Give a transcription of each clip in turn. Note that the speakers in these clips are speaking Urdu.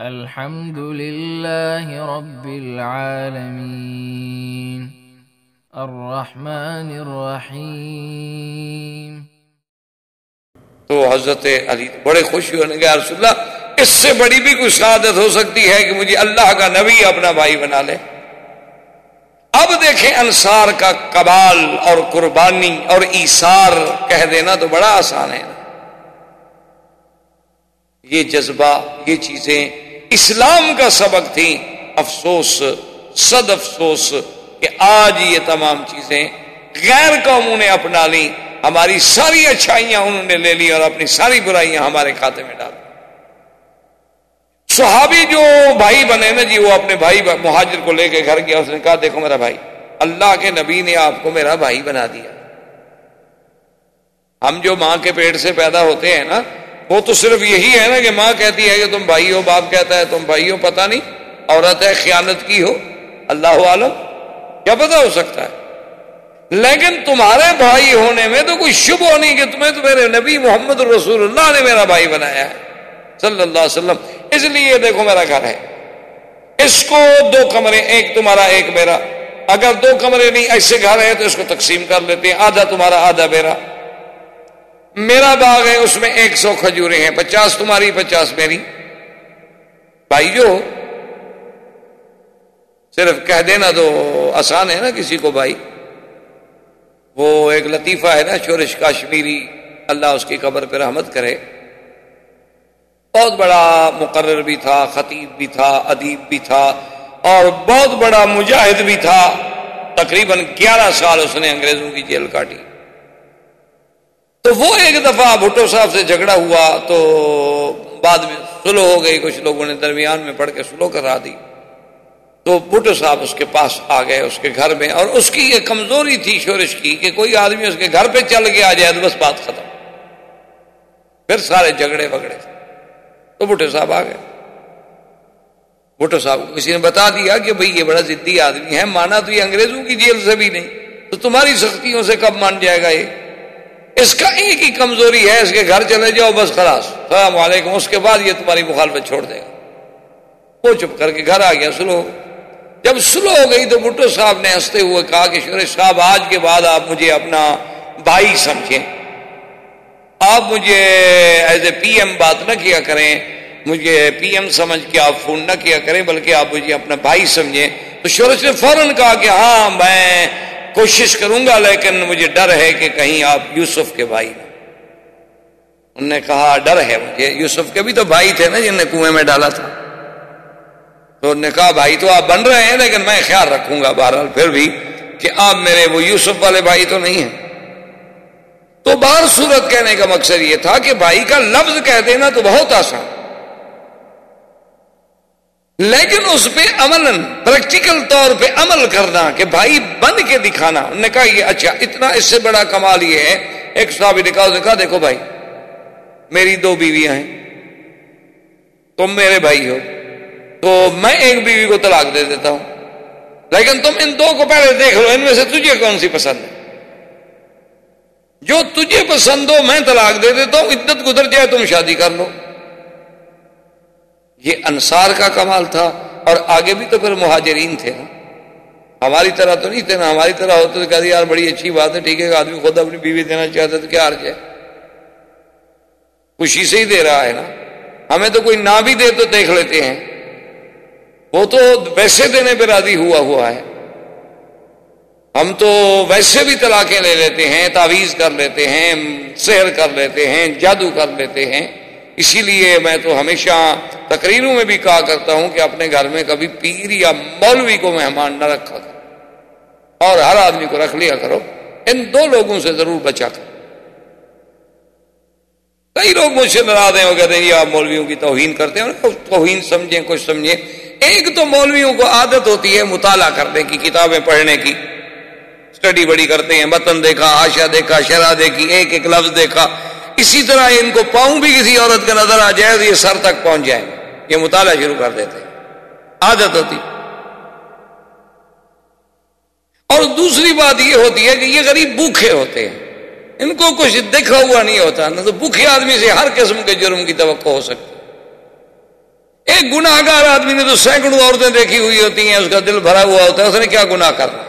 الحمد لله رب العالمين الرحمن الرحیم۔ تو حضرت علی بڑے خوش ہوئے کہ یا رسول اللہ اس سے بڑی بھی کوئی سعادت ہو سکتی ہے کہ مجھے اللہ کا نبی اپنا بھائی بنا لے۔ اب دیکھیں انصار کا کمال اور قربانی اور ایثار کہہ دینا تو بڑا آسان ہے۔ یہ جذبہ، یہ چیزیں اسلام کا سبق تھی۔ افسوس، صد افسوس کہ آج یہ تمام چیزیں غیر قوموں نے اپنا لی، ہماری ساری اچھائیاں انہوں نے لے لی اور اپنی ساری برائیاں ہمارے کھاتے میں ڈال۔ صحابی جو بھائی بنے نا جی، وہ اپنے بھائی مہاجر کو لے کے گھر گیا، اس نے کہا دیکھو میرا بھائی، اللہ کے نبی نے آپ کو میرا بھائی بنا دیا۔ ہم جو ماں کے پیٹ سے پیدا ہوتے ہیں نا، وہ تو صرف یہی ہے نا کہ ماں کہتی ہے کہ تم بھائی ہو، باپ کہتا ہے تم بھائی ہو، پتہ نہیں عورت ہے خیانت کی ہو، اللہ عالم، کیا پتہ ہو سکتا ہے۔ لیکن تمہارے بھائی ہونے میں تو کوئی شبہ نہیں کہ تمہیں تو میرے نبی محمد رسول اللہ نے میرا بھائی بنایا ہے صلی اللہ علیہ وسلم۔ اس لیے دیکھو میرا گھر ہے، اس کو 2 کمرے، ایک تمہارا ایک میرا، اگر 2 کمرے نہیں ایسے گھر ہے تو اس کو تقسیم کر لیتے ہیں، آدھا تمہارا آدھا میرا۔ میرا باغ ہے، اس میں 100 کھجوریں ہیں، 50 تمہاری 50 میری۔ بھائی جو صرف کہہ دینا تو آسان ہے نا کسی کو بھائی۔ وہ ایک لطیفہ ہے نا شورش کاشمیری، اللہ اس کی قبر پہ رحمت کرے، بہت بڑا مقرر بھی تھا، خطیب بھی تھا، ادیب بھی تھا اور بہت بڑا مجاہد بھی تھا۔ تقریباً 11 سال اس نے انگریزوں کی جیل کاٹی۔ تو وہ ایک دفعہ بھٹو صاحب سے جھگڑا ہوا تو بعد میں سلو ہو گئی، کچھ لوگوں نے درمیان میں پڑھ کے سلو کرا دی۔ تو بھٹو صاحب اس کے پاس آ گئے اس کے گھر میں، اور اس کی یہ کمزوری تھی شورش کی کہ کوئی آدمی اس کے گھر پہ چل کے آ جائے تو بس بات ختم، پھر سارے جھگڑے وگڑے۔ تو بھٹو صاحب آ گئے۔ بھٹو صاحب کو کسی نے بتا دیا کہ بھئی یہ بڑا ضدی آدمی ہے، مانا تو یہ انگریزوں کی جیل سے بھی نہیں، تو تمہاری سختیوں سے کب مان جائے گا یہ؟ اس کا ایک ہی کمزوری ہے، اس کے گھر چلے جاؤ بس خلاص، السلام علیکم، اس کے بعد یہ تمہاری مخالفت چھوڑ دے گا۔ وہ چپ کر کے گھر آ گیا، سلو ہو گئی۔ جب سلو ہو گئی تو بھٹو صاحب نے ہنستے ہوئے کہا کہ شورش صاحب آج کے بعد آپ مجھے اپنا بھائی سمجھیں، آپ مجھے ایز اے پی ایم بات نہ کیا کریں، مجھے پی ایم سمجھ کے آپ فون نہ کیا کریں، بلکہ آپ مجھے اپنا بھائی سمجھیں۔ تو شورش نے فوراً کہا کہ ہاں میں کوشش کروں گا، لیکن مجھے ڈر ہے کہ کہیں آپ یوسف کے بھائی نہ۔ انہوں نے کہا ڈر ہے مجھے، یوسف کے بھی تو بھائی تھے نا جن نے کنویں میں ڈالا تھا۔ تو انہوں نے کہا بھائی تو آپ بن رہے ہیں، لیکن میں خیال رکھوں گا بہرحال پھر بھی کہ آپ میرے وہ یوسف والے بھائی تو نہیں ہیں۔ تو بہر صورت کہنے کا مقصد یہ تھا کہ بھائی کا لفظ کہہ دینا تو بہت آسان، لیکن اس پہ عملاً پریکٹیکل طور پہ عمل کرنا کہ بھائی بن کے دکھانا۔ انہوں نے کہا یہ اچھا، اتنا اس سے بڑا کمال یہ ہے، ایک صحابی نے کہا دیکھو بھائی میری 2 بیویاں ہیں، تم میرے بھائی ہو، تو میں ایک بیوی کو طلاق دے دیتا ہوں، لیکن تم ان 2 کو پہلے دیکھ لو، ان میں سے تجھے کون سی پسند ہے، جو تجھے پسند ہو میں طلاق دے دیتا ہوں، عدت گزر جائے تم شادی کر لو۔ یہ انصار کا کمال تھا، اور آگے بھی تو پھر مہاجرین تھے نا، ہماری طرح تو نہیں تھے نا، ہماری طرح ہوتے تو کہتے یار بڑی اچھی بات ہے، ٹھیک ہے آدمی خود اپنی بیوی دینا چاہتا ہے تو کیا حرج ہے، خوشی سے ہی دے رہا ہے نا، ہمیں تو کوئی نہ بھی دے تو دیکھ لیتے ہیں، وہ تو ویسے دینے پہ راضی ہوا ہے، ہم تو ویسے بھی طلاقیں لے لیتے ہیں، تعویذ کر لیتے ہیں، سحر کر لیتے ہیں، جادو کر لیتے ہیں۔ اسی لیے میں تو ہمیشہ تقریروں میں بھی کہا کرتا ہوں کہ اپنے گھر میں کبھی پیر یا مولوی کو مہمان نہ رکھا کرو، اور ہر آدمی کو رکھ لیا کرو، ان 2 لوگوں سے ضرور بچا کرو۔ کئی لوگ مجھ سے ناراض ہیں، وہ کہتے ہیں یہ آپ مولویوں کی توہین کرتے ہیں، توہین سمجھیں کچھ سمجھیں۔ ایک تو مولویوں کو عادت ہوتی ہے مطالعہ کرنے کی، کتابیں پڑھنے کی، اسٹڈی بڑی کرتے ہیں، متن دیکھا، حاشیہ دیکھا، شرح دیکھی، ایک ایک لفظ دیکھا۔ اسی طرح ان کو پاؤں بھی کسی عورت کا نظر آ جائے تو یہ سر تک پہنچ جائیں، یہ مطالعہ شروع کر دیتے ہیں، عادت ہوتی۔ اور دوسری بات یہ ہوتی ہے کہ یہ غریب بھوکے ہوتے ہیں، ان کو کچھ دیکھا ہوا نہیں ہوتا، نہ تو بھوکے آدمی سے ہر قسم کے جرم کی توقع ہو سکتی، ایک گناہگار آدمی نے تو سینکڑوں عورتیں دیکھی ہوئی ہوتی ہیں، اس کا دل بھرا ہوا ہوتا ہے، اس نے کیا گناہ کرنا؟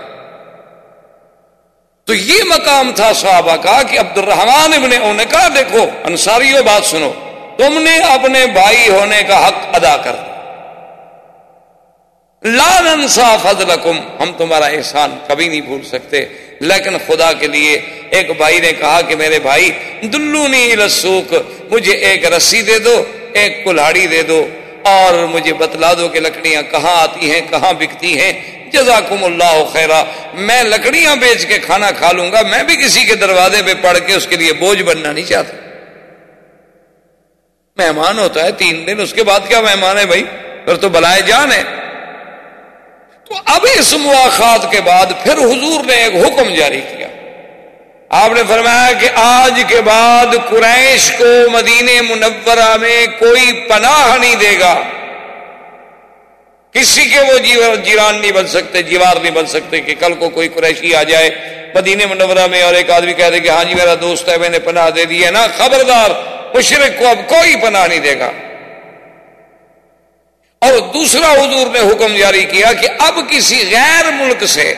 تو یہ مقام تھا صحابہ کا کہ عبد الرحمن ابن عوف نے کہا دیکھو انصاریوں بات سنو، تم نے اپنے بھائی ہونے کا حق ادا کر دیا، لا ننسى فضلکم، ہم تمہارا احسان کبھی نہیں بھول سکتے، لیکن خدا کے لیے ایک بھائی نے کہا کہ میرے بھائی دلونی الی السوق، مجھے ایک رسی دے دو، ایک کلہاڑی دے دو، اور مجھے بتلا دو کہ لکڑیاں کہاں آتی ہیں، کہاں بکتی ہیں، جزاکم اللہ خیرا، میں لکڑیاں بیچ کے کھانا کھا لوں گا، میں بھی کسی کے دروازے پہ پڑھ کے اس کے لیے بوجھ بننا نہیں چاہتا۔ مہمان ہوتا ہے 3 دن، اس کے بعد کیا مہمان ہے بھائی، پھر تو بلائے جان ہے۔ تو اب اس مواخات کے بعد پھر حضور نے ایک حکم جاری کیا، آپ نے فرمایا کہ آج کے بعد قریش کو مدینہ منورہ میں کوئی پناہ نہیں دے گا، کسی کے وہ جیران نہیں بن سکتے، جیوار نہیں بن سکتے کہ کل کو کوئی قریشی آ جائے مدینہ منورہ میں اور ایک آدمی کہہ دے کہ ہاں جی میرا دوست ہے میں نے پناہ دے دی ہے نا، خبردار مشرک کو اب کوئی پناہ نہیں دے گا۔ اور دوسرا حضور نے حکم جاری کیا کہ اب کسی غیر ملک سے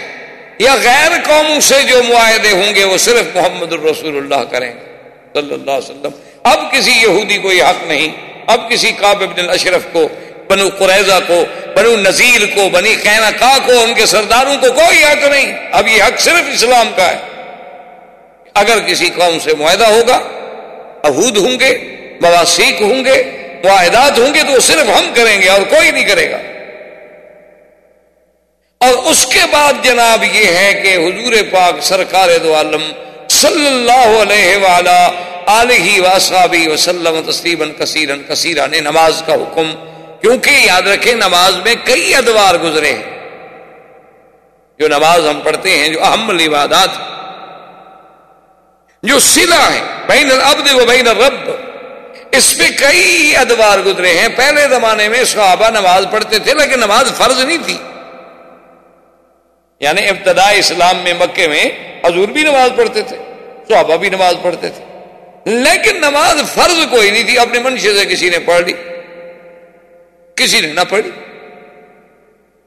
یا غیر قوموں سے جو معاہدے ہوں گے وہ صرف محمد الرسول اللہ کریں گے صلی اللہ علیہ وسلم، اب کسی یہودی کو یہ حق نہیں، اب کسی کعب بن الاشرف کو، بنو قریظہ کو، بنو نذیر کو، بنی قینقاع کو، ان کے سرداروں کو کوئی حق نہیں، اب یہ حق صرف اسلام کا ہے۔ اگر کسی قوم سے معاہدہ ہوگا، عہود ہوں گے، مواثیق ہوں گے، معاہدات ہوں گے تو وہ صرف ہم کریں گے اور کوئی نہیں کرے گا۔ اور اس کے بعد جناب یہ ہے کہ حضور پاک سرکار دو عالم صلی اللہ علیہ وآلہ آلہ وصحبہ وسلم تسلیما کثیرا کثیرا نے نماز کا حکم، کیونکہ یاد رکھیں نماز میں کئی ادوار گزرے ہیں، جو نماز ہم پڑھتے ہیں جو اہم العبادات جو صلہ ہے بین العبد و بین الرب، اس میں کئی ادوار گزرے ہیں۔ پہلے زمانے میں صحابہ نماز پڑھتے تھے لیکن نماز فرض نہیں تھی، یعنی ابتدائی اسلام میں مکے میں حضور بھی نماز پڑھتے تھے، صحابہ بھی نماز پڑھتے تھے، لیکن نماز فرض کوئی نہیں تھی، اپنے منشے سے کسی نے پڑھ لی کسی نے نہ پڑھی۔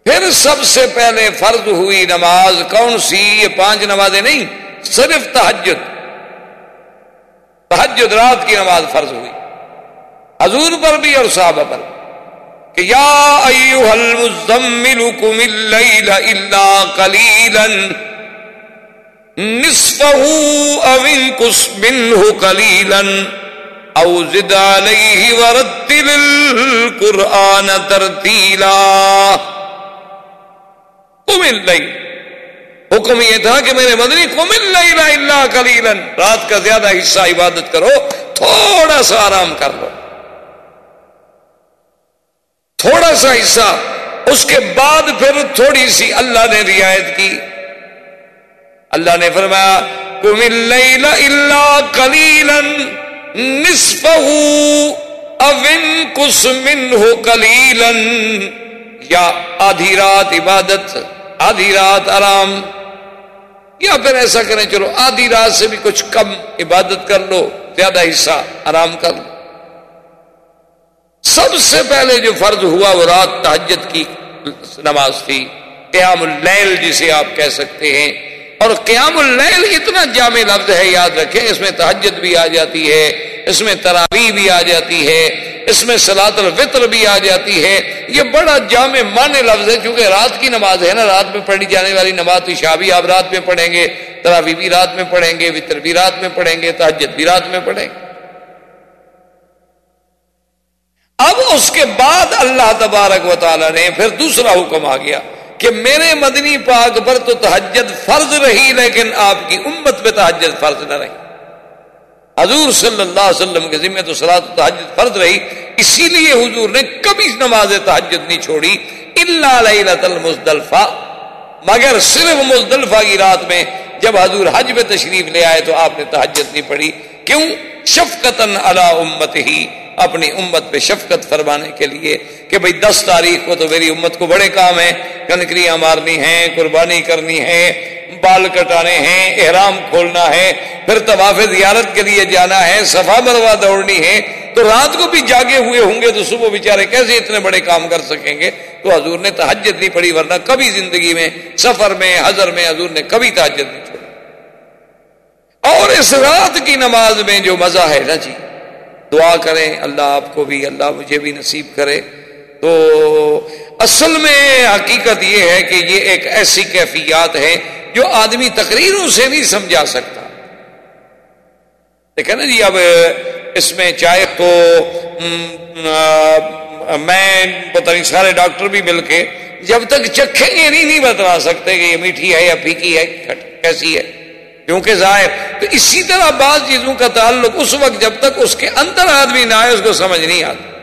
پھر سب سے پہلے فرض ہوئی نماز کون سی؟ یہ 5 نمازیں نہیں، صرف تہجد رات کی نماز فرض ہوئی حضور پر بھی اور صحابہ پر کہ یا ایھا المزمل قم اللیل الا قلیلا نصفہ او انقص منہ قلیلا او زد علیہ ورتل القرآن ترتیلا۔ قم اللیل، حکم یہ تھا کہ میرے مدنی قم اللیل الا قلیلا، رات کا زیادہ حصہ عبادت کرو، تھوڑا سا آرام کر لو، تھوڑا سا حصہ، اس کے بعد پھر تھوڑی سی اللہ نے رعایت کی، اللہ نے فرمایا قم اللیل الا قلیلا نصفہ او انقص منہ قلیلا، یا آدھی رات عبادت آدھی رات آرام، یا پھر ایسا کریں چلو آدھی رات سے بھی کچھ کم عبادت کر لو، زیادہ حصہ آرام کر لو۔ سب سے پہلے جو فرض ہوا وہ رات تہجد کی نماز تھی، قیام اللیل جسے آپ کہہ سکتے ہیں۔ اور قیام اللیل اتنا جامع لفظ ہے، یاد رکھیں، اس میں تہجد بھی آ جاتی ہے، اس میں تراویح بھی آ جاتی ہے، اس میں صلاۃ الوتر بھی آ جاتی ہے، یہ بڑا جامع معنی لفظ ہے، کیونکہ رات کی نماز ہے نا، رات میں پڑھی جانے والی نماز، عشاء بھی آپ رات میں پڑھیں گے، تراویح بھی رات میں پڑھیں گے، وتر بھی رات میں پڑھیں گے، تہجد بھی رات میں پڑھیں گے۔ اب اس کے بعد اللہ تبارک و تعالی نے پھر دوسرا حکم آ گیا کہ میرے مدنی پاک پر تو تہجد فرض رہی لیکن آپ کی امت پہ تہجد فرض نہ رہی۔ حضور صلی اللہ علیہ وسلم کے ذمہ تو صلاۃ تہجد فرض رہی، اسی لیے حضور نے کبھی نماز تہجد نہیں چھوڑی، الا لیلۃ المزدلفہ، مگر صرف مزدلفہ کی رات میں جب حضور حج پہ تشریف لے آئے تو آپ نے تہجد نہیں پڑھی۔ کیوں؟ شفقتاً علی امتہ، اپنی امت پہ شفقت فرمانے کے لیے کہ بھئی 10 تاریخ کو تو میری امت کو بڑے کام ہیں، کنکریاں مارنی ہیں، قربانی کرنی ہے، بال کٹانے ہیں، احرام کھولنا ہے، پھر طواف زیارت کے لیے جانا ہے، صفا مروہ دوڑنی ہے، تو رات کو بھی جاگے ہوئے ہوں گے تو صبح بیچارے کیسے اتنے بڑے کام کر سکیں گے؟ تو حضور نے تہجد نہیں پڑھی، ورنہ کبھی زندگی میں سفر میں حضر میں حضور نے کبھی تہجد نہیں چھوڑی۔ اور اس رات کی نماز میں جو مزہ ہے نا جی، دعا کریں اللہ آپ کو بھی، اللہ مجھے بھی نصیب کرے۔ تو اصل میں حقیقت یہ ہے کہ یہ ایک ایسی کیفیات ہے جو آدمی تقریروں سے نہیں سمجھا سکتا۔ دیکھیں نا جی، اب اس میں چائے تو میں پتہ نہیں سارے ڈاکٹر بھی مل کے جب تک چکھیں گے نہیں بتا سکتے کہ یہ میٹھی ہے یا پھیکی ہے کیسی ہے، کیونکہ ظاہر۔ تو اسی طرح بعض چیزوں کا تعلق اس وقت جب تک اس کے اندر آدمی نہ آئے اس کو سمجھ نہیں آتا۔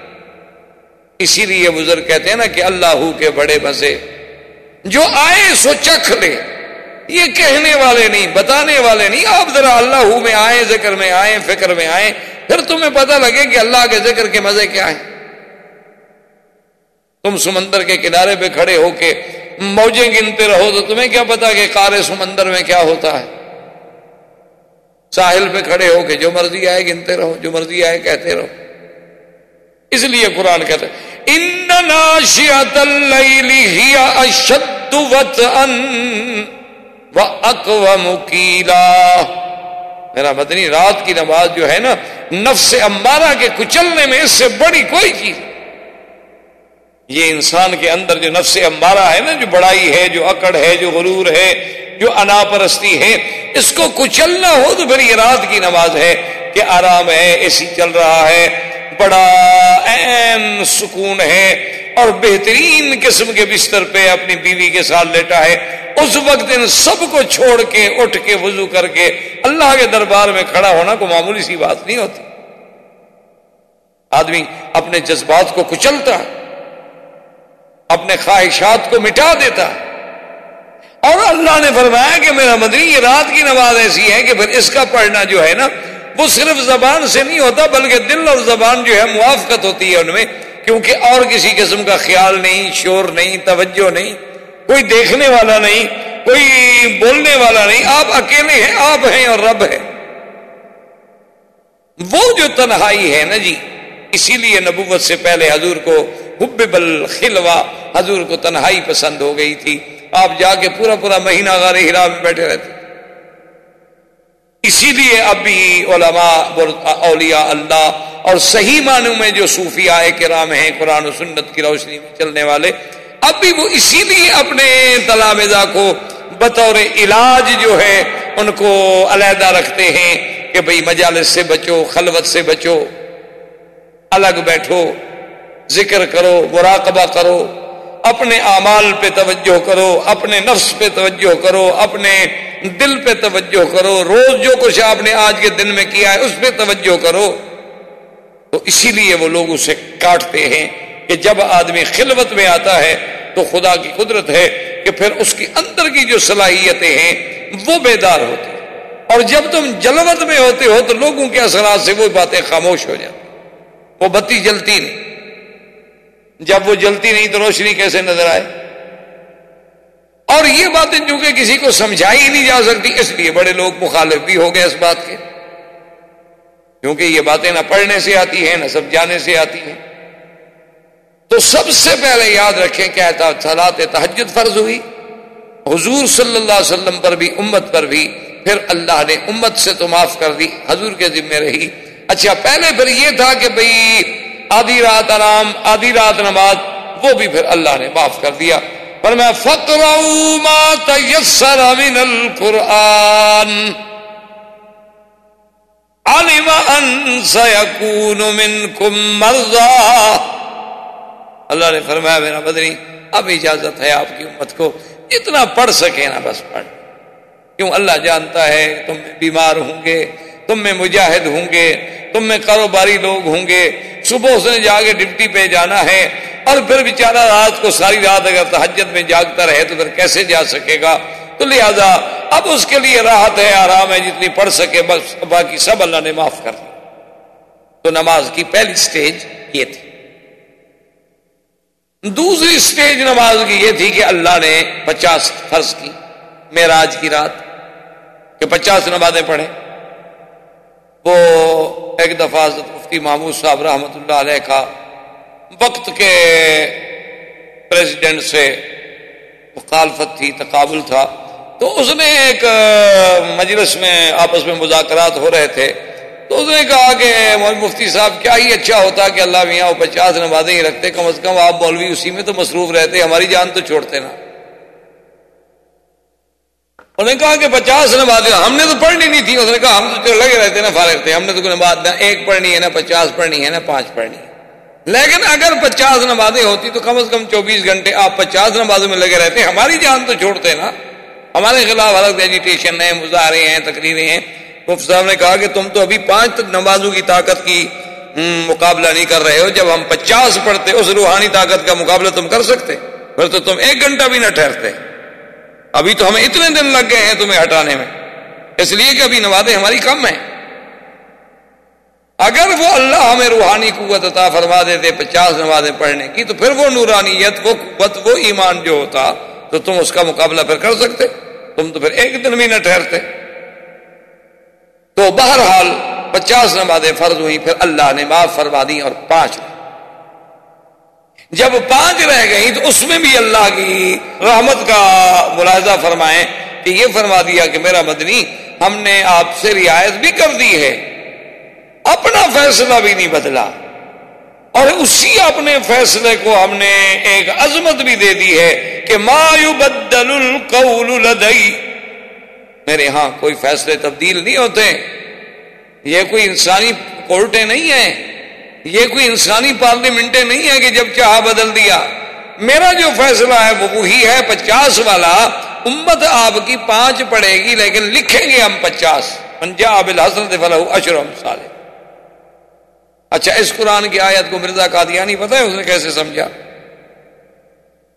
اسی لیے بزرگ کہتے ہیں نا کہ اللہ کے بڑے مزے، جو آئے سو چکھ لے، یہ کہنے والے نہیں، بتانے والے نہیں۔ آپ ذرا اللہ میں آئیں، ذکر میں آئیں، فکر میں آئیں، پھر تمہیں پتہ لگے کہ اللہ کے ذکر کے مزے کیا ہیں۔ تم سمندر کے کنارے پہ کھڑے ہو کے موجیں گنتے رہو تو تمہیں کیا پتا کہ قعر سمندر میں کیا ہوتا ہے؟ ساحل پہ کھڑے ہو کے جو مرضی آئے گنتے رہو، جو مرضی آئے کہتے رہو۔ اس لیے قرآن کہتا ہے ان ناشئۃ اللیل ہی اشد وطئا واقوم قیلا۔ میرا مدنی، رات کی نماز جو ہے نا، نفس امارہ کے کچلنے میں اس سے بڑی کوئی چیز۔ یہ انسان کے اندر جو نفس امارہ ہے نا، جو بڑائی ہے، جو اکڑ ہے، جو غرور ہے، جو انا پرستی ہے، اس کو کچلنا ہو تو پھر یہ رات کی نماز ہے کہ آرام ہے، اے سی چل رہا ہے، بڑا عین سکون ہے، اور بہترین قسم کے بستر پہ اپنی بیوی کے ساتھ لیٹا ہے۔ اس وقت ان سب کو چھوڑ کے اٹھ کے وضو کر کے اللہ کے دربار میں کھڑا ہونا کوئی معمولی سی بات نہیں ہوتی۔ آدمی اپنے جذبات کو کچلتا، اپنے خواہشات کو مٹا دیتا، اور اللہ نے فرمایا کہ میرا مدنی، یہ رات کی نماز ایسی ہے کہ پھر اس کا پڑھنا جو ہے نا، وہ صرف زبان سے نہیں ہوتا بلکہ دل اور زبان جو ہے موافقت ہوتی ہے ان میں، کیونکہ اور کسی قسم کا خیال نہیں، شور نہیں، توجہ نہیں، کوئی دیکھنے والا نہیں، کوئی بولنے والا نہیں، آپ اکیلے ہیں، آپ ہیں اور رب ہے۔ وہ جو تنہائی ہے نا جی، اسی لیے نبوت سے پہلے حضور کو حبب الخلوہ، حضور کو تنہائی پسند ہو گئی تھی۔ آپ جا کے پورا مہینہ غار حرا میں بیٹھے رہتے۔ اسی لیے اب بھی علماء اولیاء اللہ اور صحیح معنوں میں جو صوفیاء کرام ہیں، قرآن و سنت کی روشنی میں چلنے والے، اب بھی وہ اسی لیے اپنے تلامذہ کو بطور علاج جو ہے ان کو علیحدہ رکھتے ہیں کہ بھئی مجالس سے بچو، خلوت سے بچو، الگ بیٹھو، ذکر کرو، مراقبہ کرو، اپنے اعمال پہ توجہ کرو، اپنے نفس پہ توجہ کرو، اپنے دل پہ توجہ کرو، روز جو کچھ آپ نے آج کے دن میں کیا ہے اس پہ توجہ کرو۔ تو اسی لیے وہ لوگ اسے کاٹتے ہیں کہ جب آدمی خلوت میں آتا ہے تو خدا کی قدرت ہے کہ پھر اس کی اندر کی جو صلاحیتیں ہیں وہ بیدار ہوتی ہیں، اور جب تم جلوت میں ہوتے ہو تو لوگوں کے اثرات سے وہ باتیں خاموش ہو جاتی، وہ بتی جلتی نہیں۔ جب وہ جلتی نہیں تو روشنی کیسے نظر آئے؟ اور یہ باتیں چونکہ کسی کو سمجھائی نہیں جا سکتی، اس لیے بڑے لوگ مخالف بھی ہو گئے اس بات کے، کیونکہ یہ باتیں نہ پڑھنے سے آتی ہیں نہ سمجھانے سے آتی ہیں۔ تو سب سے پہلے یاد رکھیں کیا تھا، صلاۃ تہجد فرض ہوئی حضور صلی اللہ علیہ وسلم پر بھی، امت پر بھی، پھر اللہ نے امت سے تو معاف کر دی، حضور کے ذمہ رہی۔ اچھا، پہلے پھر یہ تھا کہ بھئی آدھی رات آرام، آدھی رات نماز، وہ بھی پھر اللہ نے معاف کر دیا۔ فرمایا فَقْرَؤُوا مَا تَيَسَّرَ مِنَ الْقُرْآنِ عَلِمَ أَن سَيَكُونُ مِنْكُمْ مَرْضَىٰ۔ اللہ نے فرمایا میرا مدنی، اب اجازت ہے آپ کی امت کو جتنا پڑھ سکے نا بس پڑھ، کیوں اللہ جانتا ہے تم میں بیمار ہوں گے، تم میں مجاہد ہوں گے، تم میں کاروباری لوگ ہوں گے، صبح اس نے جا کے ڈیوٹی پہ جانا ہے، اور پھر بیچارہ رات کو ساری رات اگر تہجد میں جاگتا رہے تو پھر کیسے جا سکے گا؟ تو لہذا اب اس کے لیے راحت ہے، آرام ہے، جتنی پڑھ سکے بس، باقی سب اللہ نے معاف کر دیا۔ تو نماز کی پہلی سٹیج یہ تھی۔ دوسری سٹیج نماز کی یہ تھی کہ اللہ نے 50 فرض کی، معراج کی رات کہ 50 نمازیں پڑھیں. وہ ایک دفعہ حضرت مفتی محمود صاحب رحمۃ اللہ علیہ کا وقت کے پریزیڈنٹ سے مخالفت تھی، تقابل تھا، تو اس نے ایک مجلس میں آپس میں مذاکرات ہو رہے تھے، تو اس نے کہا کہ مفتی صاحب کیا ہی اچھا ہوتا کہ اللہ میاں وہ 50 نمازیں ہی رکھتے، کم از کم آپ مولوی اسی میں تو مصروف رہتے، ہماری جان تو چھوڑتے نا. انہوں نے کہا کہ 50 نمازیں ہم نے تو پڑھنی نہیں تھی. اس نے کہا ہم تو لگے رہتے نا، فارغ تھے، ہم نے تو کوئی نماز نہ 1 پڑھنی ہے نہ 50 پڑھنی ہے نہ 5 پڑھنی ہے. لیکن اگر 50 نمازیں ہوتی تو کم از کم 24 گھنٹے آپ 50 نمازوں میں لگے رہتے، ہماری جان تو چھوڑتے نا. ہمارے خلاف الگ ایجیٹیشن ہے، مظاہرے ہیں، تقریریں ہیں. مفتی صاحب نے کہا کہ تم تو ابھی 5 نمازوں کی طاقت کی مقابلہ نہیں کر رہے ہو، جب ہم 50 پڑھتے اس روحانی طاقت کا مقابلہ تم کر سکتے، پھر تو تم 1 گھنٹہ بھی نہ ٹھہرتے. ابھی تو ہمیں اتنے دن لگ گئے ہیں تمہیں ہٹانے میں، اس لیے کہ ابھی نمازیں ہماری کم ہیں. اگر وہ اللہ ہمیں روحانی قوت عطا فرما دیتے 50 نمازیں پڑھنے کی، تو پھر وہ نورانیت، وہ قوت، وہ ایمان جو ہوتا تو تم اس کا مقابلہ پھر کر سکتے. تم تو پھر 1 دن بھی نہ ٹھہرتے. تو بہرحال 50 نمازیں فرض ہوئی، پھر اللہ نے معاف فرما دی اور 5. جب 5 رہ گئی تو اس میں بھی اللہ کی رحمت کا ملاحظہ فرمائیں کہ یہ فرما دیا کہ میرا مدنی ہم نے آپ سے رعایت بھی کر دی ہے، اپنا فیصلہ بھی نہیں بدلا، اور اسی اپنے فیصلے کو ہم نے ایک عظمت بھی دے دی ہے کہ ما یبدل القول لدی، میرے ہاں کوئی فیصلے تبدیل نہیں ہوتے. یہ کوئی انسانی کورٹیں نہیں ہیں، یہ کوئی انسانی پارلیمنٹیں نہیں ہے کہ جب چاہا بدل دیا. میرا جو فیصلہ ہے وہ وہی ہے 50 والا. امت آپ کی 5 پڑھے گی لیکن لکھیں گے ہم 50. من جاء بالحسنۃ فلہ 10 امثالها. اچھا، اس قرآن کی آیت کو مرزا قادیانی پتہ ہے اس نے کیسے سمجھا؟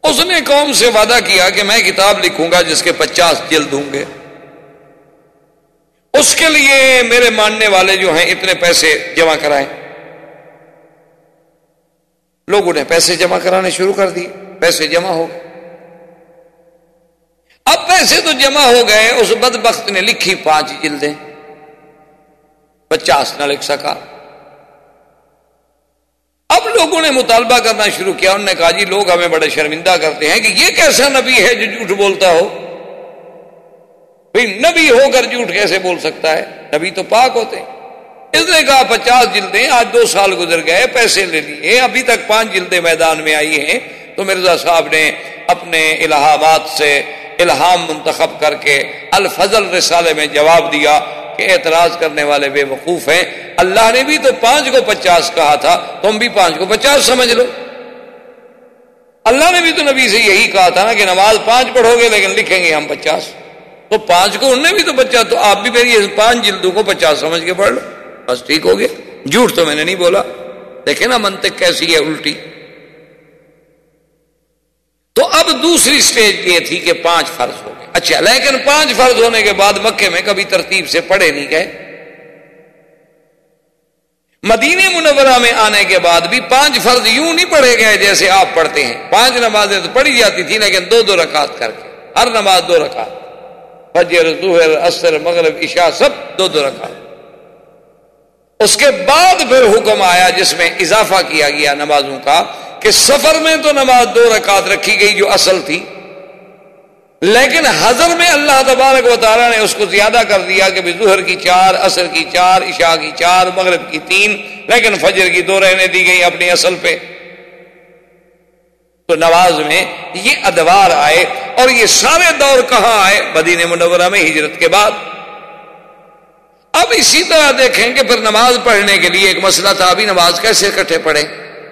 اس نے قوم سے وعدہ کیا کہ میں کتاب لکھوں گا جس کے 50 جلد ہوں گے، اس کے لیے میرے ماننے والے جو ہیں اتنے پیسے جمع کرائیں. لوگوں نے پیسے جمع کرانے شروع کر دیے، پیسے جمع ہو گئے. اب پیسے تو جمع ہو گئے، اس بدبخت نے لکھی 5 جلدیں، 50 نہ لکھ سکا. اب لوگوں نے مطالبہ کرنا شروع کیا. انہوں نے کہا جی لوگ ہمیں بڑے شرمندہ کرتے ہیں کہ یہ کیسا نبی ہے جو جھوٹ بولتا ہو. بھئی نبی ہو کر جھوٹ کیسے بول سکتا ہے؟ نبی تو پاک ہوتے ہیں. اس نے کہا 50 جلدیں، آج 2 سال گزر گئے، پیسے لے لیے، ابھی تک 5 جلدیں میدان میں آئی ہیں. تو مرزا صاحب نے اپنے الہامات سے الہام منتخب کر کے الفضل رسالے میں جواب دیا کہ اعتراض کرنے والے بے وقوف ہیں. اللہ نے بھی تو 5 کو 50 کہا تھا، تم بھی 5 کو 50 سمجھ لو. اللہ نے بھی تو نبی سے یہی کہا تھا نا کہ نماز 5 پڑھو گے لیکن لکھیں گے ہم 50. تو 5 کو انہوں نے بھی تو 50، تو آپ بھی میری 5 جلدوں کو 50 سمجھ کے پڑھ لو، بس ٹھیک ہو گیا. جھوٹ تو میں نے نہیں بولا. دیکھیں نا منطق کیسی ہے الٹی. تو اب دوسری سٹیج یہ تھی کہ 5 فرض ہو گئے. اچھا، لیکن 5 فرض ہونے کے بعد مکے میں کبھی ترتیب سے پڑھے نہیں گئے. مدینہ منورہ میں آنے کے بعد بھی 5 فرض یوں نہیں پڑھے گئے جیسے آپ پڑھتے ہیں. 5 نمازیں تو پڑھی جاتی تھی لیکن 2 رکعت کر کے، ہر نماز 2 رکعت، فجر، ظہر، عصر، مغرب، عشاء سب 2 رکعت. اس کے بعد پھر حکم آیا جس میں اضافہ کیا گیا نمازوں کا کہ سفر میں تو نماز 2 رکعت رکھی گئی جو اصل تھی، لیکن حضر میں اللہ تبارک و تعالیٰ نے اس کو زیادہ کر دیا کہ ظہر کی 4، عصر کی 4، عشاء کی 4، مغرب کی 3، لیکن فجر کی 2 رہنے دی گئی اپنی اصل پہ. تو نماز میں یہ ادوار آئے، اور یہ سارے دور کہاں آئے؟ مدینہ منورہ میں ہجرت کے بعد. اب اسی طرح دیکھیں کہ پھر نماز پڑھنے کے لیے ایک مسئلہ تھا، ابھی نماز کیسے اکٹھے پڑھیں؟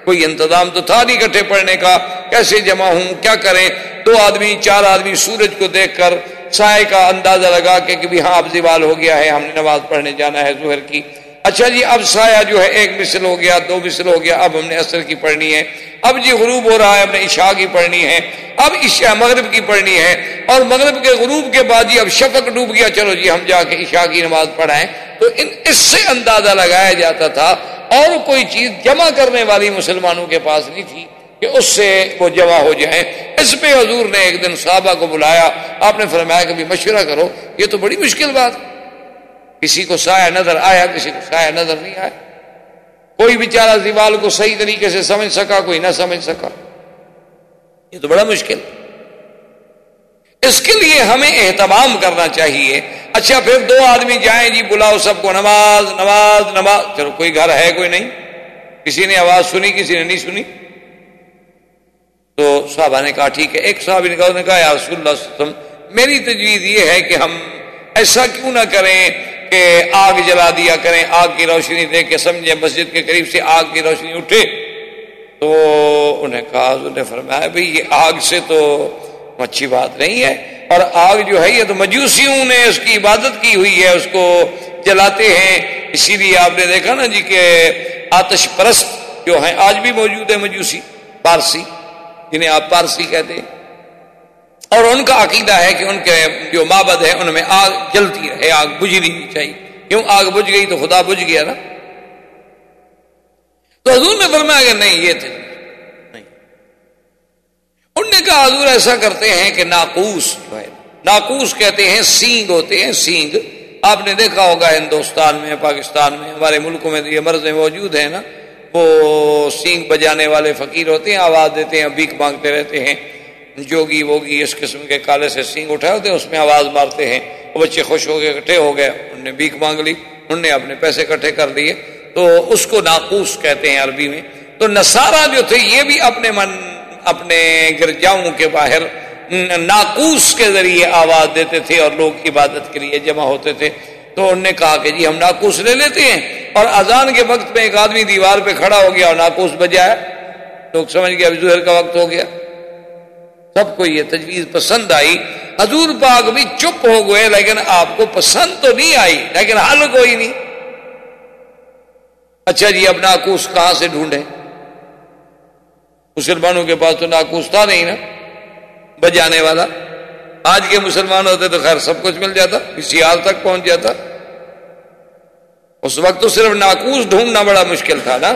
کوئی انتظام تو تھا نہیں اکٹھے پڑھنے کا. کیسے جمع ہوں، کیا کریں؟ 2 آدمی 4 آدمی سورج کو دیکھ کر سائے کا اندازہ لگا کہ بھی ہاں اب زوال ہو گیا ہے، ہم نے نماز پڑھنے جانا ہے ظہر کی. اچھا جی، اب سایہ جو ہے 1 مثل ہو گیا، 2 مثل ہو گیا، اب ہم نے عصر کی پڑھنی ہے. اب جی غروب ہو رہا ہے، ہم نے عشاء کی پڑھنی ہے. اب عشاء مغرب کی پڑھنی ہے، اور مغرب کے غروب کے بعد جی اب شفق ڈوب گیا، چلو جی ہم جا کے عشاء کی نماز پڑھائیں. تو اس سے اندازہ لگایا جاتا تھا، اور کوئی چیز جمع کرنے والی مسلمانوں کے پاس نہیں تھی کہ اس سے وہ جمع ہو جائیں۔ اس پہ حضور نے ایک دن صحابہ کو بلایا، آپ نے فرمایا کہ بھی مشورہ کرو، یہ تو بڑی مشکل بات، کسی کو سایہ نظر آیا، کسی کو سایہ نظر نہیں آیا، کوئی بیچارہ زوال کو صحیح طریقے سے سمجھ سکا، کوئی نہ سمجھ سکا، یہ تو بڑا مشکل۔ اس کے لیے ہمیں اہتمام کرنا چاہیے۔ اچھا پھر دو آدمی جائیں جی بلاؤ سب کو، نماز نماز نماز، چلو کوئی گھر ہے کوئی نہیں، کسی نے آواز سنی کسی نے نہیں سنی، تو صحابہ نے کہا ٹھیک ہے۔ ایک صحابی نے کہا یا رسول اللہ صلی اللہ علیہ وسلم میری تجویز یہ ہے کہ ہم ایسا کیوں نہ کریں کہ آگ جلا دیا کریں، آگ کی روشنی دے کے سمجھے مسجد کے قریب سے آگ کی روشنی اٹھے۔ تو انہیں کہا، حضور نے فرمایا بھئی یہ آگ سے تو اچھی بات نہیں ہے، اور آگ جو ہے یہ تو مجوسیوں نے اس کی عبادت کی ہوئی ہے، اس کو جلاتے ہیں، اسی لیے آپ نے دیکھا نا جی کہ آتش پرست جو ہیں آج بھی موجود ہے، مجوسی پارسی جنہیں آپ پارسی کہتے ہیں، اور ان کا عقیدہ ہے کہ ان کے جو معبد ہے ان میں آگ جلتی رہے، آگ بجھنی نہیں چاہیے، کیوں آگ بجھ گئی تو خدا بجھ گیا نا۔ تو حضور نے فرمایا کہ نہیں یہ تھے نہیں، انہوں نے کہا حضور ایسا کرتے ہیں کہ ناقوس جو ہے، ناقوس کہتے ہیں سینگ ہوتے ہیں، سینگ آپ نے دیکھا ہوگا ہندوستان میں پاکستان میں ہمارے ملکوں میں یہ مرضیں موجود ہیں نا، وہ سینگ بجانے والے فقیر ہوتے ہیں، آواز دیتے ہیں، بھیک مانگتے رہتے ہیں، جوگی ووگی اس قسم کے کالے سے سینگ اٹھائے ہوتے ہیں، اس میں آواز مارتے ہیں، وہ بچے خوش ہو گئے اکٹھے ہو گئے، انہوں نے بھیک مانگ لی، انہوں نے اپنے پیسے اکٹھے کر دیے، تو اس کو ناقوس کہتے ہیں عربی میں۔ تو نصارہ جو تھے یہ بھی اپنے گرجاؤں کے باہر ناقوس کے ذریعے آواز دیتے تھے اور لوگ عبادت کے لیے جمع ہوتے تھے۔ تو انہوں نے کہا کہ جی ہم ناقوس لے لیتے ہیں، اور اذان کے وقت میں ایک آدمی دیوار پہ کھڑا ہو گیا اور ناقوس بجایا، لوگ سمجھ گیا ابھی ظہر کا وقت ہو گیا۔ سب کو یہ تجویز پسند آئی، حضور پاک بھی چپ ہو گئے، لیکن آپ کو پسند تو نہیں آئی، لیکن حل کوئی نہیں۔ اچھا جی اب ناقوس کہاں سے ڈھونڈے؟ مسلمانوں کے پاس تو ناقوس تھا نہیں نا بجانے والا، آج کے مسلمان ہوتے تو خیر سب کچھ مل جاتا، اسی حال تک پہنچ جاتا، اس وقت تو صرف ناقوس ڈھونڈنا بڑا مشکل تھا نا۔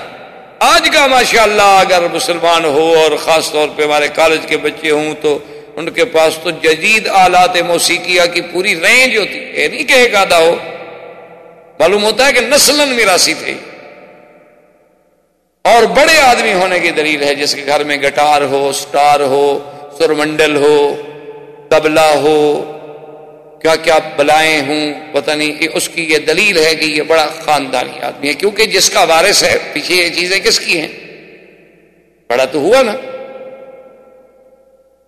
آج کا ماشاءاللہ اگر مسلمان ہو اور خاص طور پہ ہمارے کالج کے بچے ہوں تو ان کے پاس تو جدید آلات موسیقیہ کی پوری رینج ہوتی ہے، نہیں کہ ایک آدھا ہو، معلوم ہوتا ہے کہ نسلاً میراثی تھے، اور بڑے آدمی ہونے کی دلیل ہے جس کے گھر میں گٹار ہو، سٹار ہو، سرمنڈل ہو، طبلہ ہو، کیا کیا بلائیں ہوں پتہ نہیں، اس کی یہ دلیل ہے کہ یہ بڑا خاندانی آدمی ہے، کیونکہ جس کا وارث ہے پیچھے یہ چیزیں کس کی ہیں، بڑا تو ہوا نا۔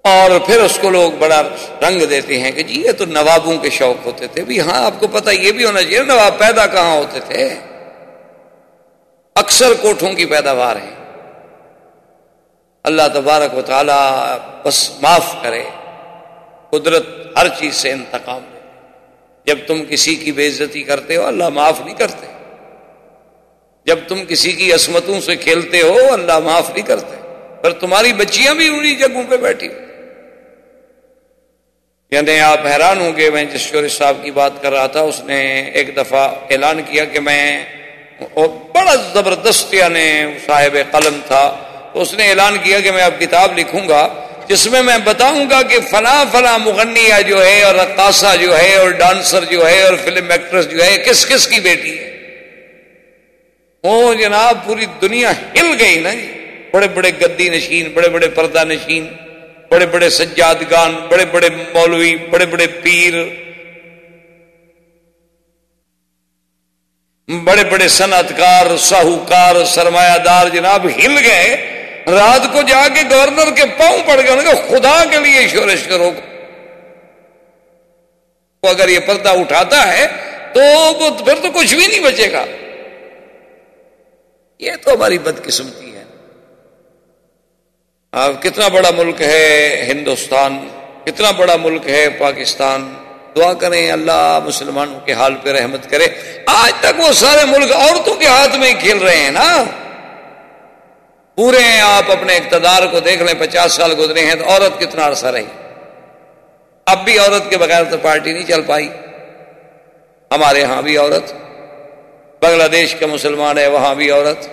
اور پھر اس کو لوگ بڑا رنگ دیتے ہیں کہ جی یہ تو نوابوں کے شوق ہوتے تھے، بھی ہاں آپ کو پتہ یہ بھی ہونا چاہیے نواب پیدا کہاں ہوتے تھے، اکثر کوٹھوں کی پیداوار ہے۔ اللہ تبارک و تعالی بس معاف کرے، قدرت ہر چیز سے انتقام لے، جب تم کسی کی بے عزتی کرتے ہو اللہ معاف نہیں کرتے، جب تم کسی کی عصمتوں سے کھیلتے ہو اللہ معاف نہیں کرتے، پر تمہاری بچیاں بھی انہی جگہوں پہ بیٹھی ہو۔ یعنی آپ حیران ہوں گے، میں جس شورش صاحب کی بات کر رہا تھا اس نے ایک دفعہ اعلان کیا کہ میں، اور بڑا زبردست یعنی صاحب قلم تھا، تو اس نے اعلان کیا کہ میں اب کتاب لکھوں گا جس میں میں بتاؤں گا کہ فلاں فلاں مغنیہ جو ہے اور رقاصہ جو ہے اور ڈانسر جو ہے اور فلم ایکٹریس جو ہے کس کس کی بیٹی ہے۔ وہ جناب پوری دنیا ہل گئی نا، بڑے بڑے گدی نشین، بڑے بڑے پردہ نشین، بڑے بڑے سجادگان، بڑے بڑے مولوی، بڑے بڑے پیر، بڑے بڑے صنعت کار، ساہوکار، سرمایہ دار جناب ہل گئے، رات کو جا کے گورنر کے پاؤں پڑ گئے، خدا کے لیے شورش کرو، اگر یہ پردہ اٹھاتا ہے تو پھر تو کچھ بھی نہیں بچے گا۔ یہ تو ہماری بدقسمتی ہے۔ اب کتنا بڑا ملک ہے ہندوستان، کتنا بڑا ملک ہے پاکستان، دعا کریں اللہ مسلمانوں کے حال پہ رحمت کرے۔ آج تک وہ سارے ملک عورتوں کے ہاتھ میں ہی کھیل رہے ہیں نا، پورے آپ اپنے اقتدار کو دیکھ لیں، 50 سال گزرے ہیں تو عورت کتنا عرصہ رہی، اب بھی عورت کے بغیر تو پارٹی نہیں چل پائی۔ ہمارے ہاں بھی عورت، بنگلہ دیش کا مسلمان ہے وہاں بھی عورت،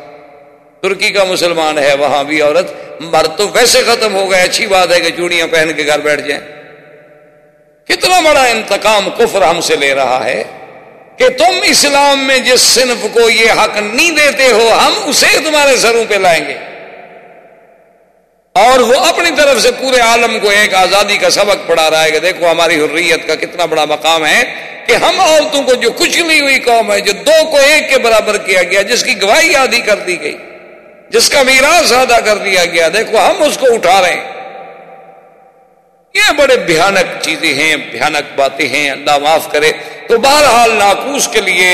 ترکی کا مسلمان ہے وہاں بھی عورت، مرد تو ویسے ختم ہو گئے، اچھی بات ہے کہ چوڑیاں پہن کے گھر بیٹھ جائیں۔ کتنا بڑا انتقام کفر ہم سے لے رہا ہے کہ تم اسلام میں جس صنف کو یہ حق نہیں دیتے ہو ہم اسے تمہارے سروں پہ لائیں گے، اور وہ اپنی طرف سے پورے عالم کو ایک آزادی کا سبق پڑھا رہا ہے کہ دیکھو ہماری حریت کا کتنا بڑا مقام ہے کہ ہم عورتوں کو، جو کچلی ہوئی قوم ہے، جو 2 کو 1 کے برابر کیا گیا، جس کی گواہی آدھی کر دی گئی، جس کا میراث آدھا کر دیا گیا، دیکھو ہم اس کو اٹھا رہے ہیں۔ یہ بڑے بھیانک چیزیں ہیں، بھیانک باتیں ہیں، اللہ معاف کرے۔ تو بہرحال ناقوس کے لیے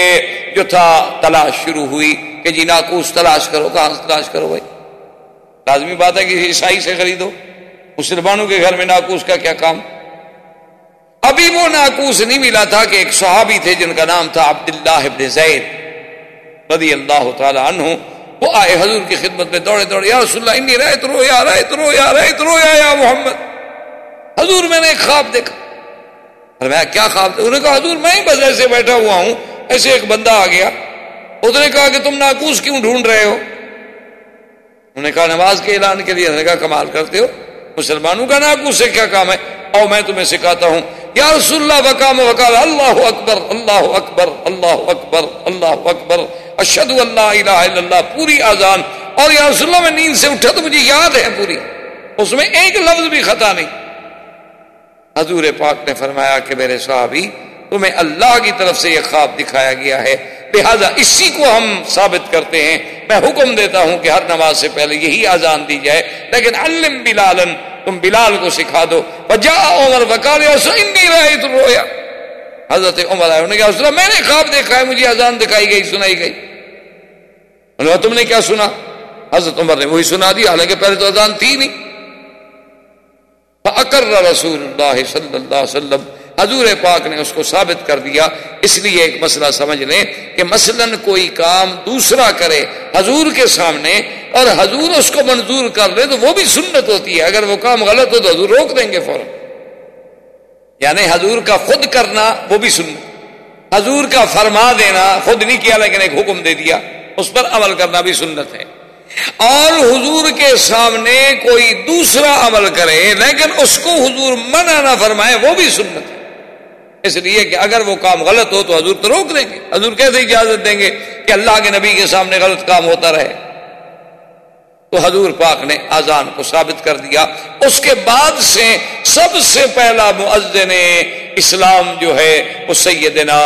جو تھا تلاش شروع ہوئی کہ جی ناقوس تلاش کرو، کہاں سے تلاش کرو بھائی؟ لازمی بات ہے کہ عیسائی سے خریدو، مسلمانوں کے گھر میں ناقوس کا کیا کام؟ ابھی وہ ناقوس نہیں ملا تھا کہ ایک صحابی تھے جن کا نام تھا عبداللہ ابن زید رضی اللہ تعالی عنہ، وہ آئے حضور کی خدمت میں دوڑے دوڑے، یا رسول اللہ انی رأیت رؤیا رأیت رؤیا رأیت رؤیا یا محمد، حضور میں نے ایک خواب دیکھا۔ فرمایا کیا خواب دیکھا؟ انہوں نے کہا حضور میں ہی بس ایسے بیٹھا ہوا ہوں، ایسے ایک بندہ آ گیا، اس نے کہا کہ تم ناقوس کیوں ڈھونڈ رہے ہو؟ انہوں نے کہا نماز کے اعلان کے لیے۔ انہوں نے کہا کمال کرتے ہو، مسلمانوں کا ناقوس سے کیا کام ہے؟ اور میں تمہیں سکھاتا ہوں۔ یا رسول اللہ وقام وقال اللہ اکبر اللہ اکبر اللہ اکبر اللہ اکبر اشہد ان لا الہ الا اللہ، پوری اذان۔ اور یا رسول اللہ میں نیند سے اٹھا تو مجھے یاد ہے پوری، اس میں ایک لفظ بھی خطا نہیں۔ حضور پاک نے فرمایا کہ میرے صحابی تمہیں اللہ کی طرف سے یہ خواب دکھایا گیا ہے، لہذا اسی کو ہم ثابت کرتے ہیں۔ میں حکم دیتا ہوں کہ ہر نماز سے پہلے یہی اذان دی جائے، لیکن علم بلالا، تم بلال کو سکھا دو۔ وجاء عمر وقال یا رسول انی رأیت الرؤیا، حضرت عمر آئے، انہوں نے کہا رسول اللہ میں نے خواب دیکھا ہے، مجھے اذان دکھائی گئی، سنائی گئی۔ انہوں نے کہا تم نے کیا سنا؟ حضرت عمر نے وہی سنا دیا، حالانکہ پہلے تو اذان تھی نہیں۔ فأقر رسول اللہ صلی اللہ علیہ وسلم، حضور پاک نے اس کو ثابت کر دیا۔ اس لیے ایک مسئلہ سمجھ لیں کہ مثلا کوئی کام دوسرا کرے حضور کے سامنے اور حضور اس کو منظور کر لے تو وہ بھی سنت ہوتی ہے، اگر وہ کام غلط ہو تو حضور روک دیں گے فوراً۔ یعنی حضور کا خود کرنا وہ بھی سنت، حضور کا فرما دینا، خود نہیں کیا لیکن ایک حکم دے دیا، اس پر عمل کرنا بھی سنت ہے۔ اور حضور کے سامنے کوئی دوسرا عمل کرے لیکن اس کو حضور منع نہ فرمائے وہ بھی سنت ہے، اس لیے کہ اگر وہ کام غلط ہو تو حضور تو روک دیں گے، حضور کیسے اجازت دیں گے کہ اللہ کے نبی کے سامنے غلط کام ہوتا رہے؟ تو حضور پاک نے اذان کو ثابت کر دیا۔ اس کے بعد سے سب سے پہلا مؤذن اسلام جو ہے وہ سیدنا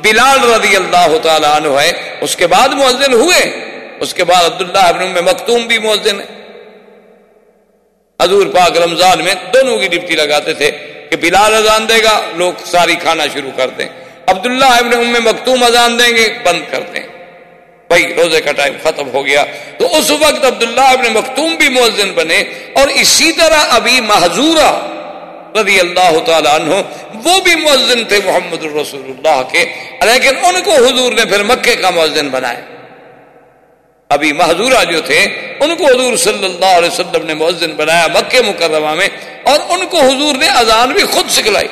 بلال رضی اللہ تعالی عنہ ہے، اس کے بعد مؤذن ہوئے، اس کے بعد عبداللہ ابن ام مکتوم بھی مؤذن ہے۔ حضور پاک رمضان میں دونوں کی ڈپٹی لگاتے تھے کہ بلال اذان دے گا لوگ ساری کھانا شروع کر دیں، عبداللہ ابن ام مکتوم اذان دیں گے بند کر دیں، بھائی روزے کا ٹائم ختم ہو گیا۔ تو اس وقت عبداللہ ابن مکتوم بھی مؤذن بنے، اور اسی طرح ابی محذورہ رضی اللہ تعالی عنہ وہ بھی مؤذن تھے محمد رسول اللہ کے، لیکن ان کو حضور نے پھر مکے کا مؤذن بنایا۔ ابھی محذورہ جو تھے ان کو حضور صلی اللہ علیہ وسلم نے مؤذن بنایا مکہ مکرمہ میں، اور ان کو حضور نے اذان بھی خود سکھلائی۔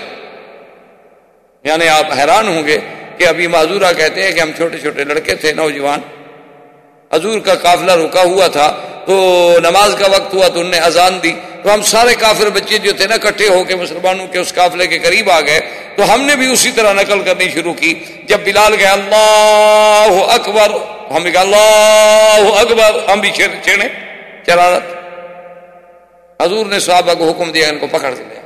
یعنی آپ حیران ہوں گے کہ ابھی محذورہ کہتے ہیں کہ ہم چھوٹے چھوٹے لڑکے تھے، نوجوان، حضور کا قافلہ رکا ہوا تھا تو نماز کا وقت ہوا تو انہوں نے اذان دی، تو ہم سارے کافر بچے جو تھے نا اکٹھے ہو کے مسلمانوں کے اس قافلے کے قریب آ گئے، تو ہم نے بھی اسی طرح نقل کرنی شروع کی۔ جب بلال گئے اللہ اکبر، ہم بھی کہا اللہ اکبر، ہم بھی چھیڑے شرارت۔ حضور نے صحابہ کو حکم دیا ان کو پکڑ لیا،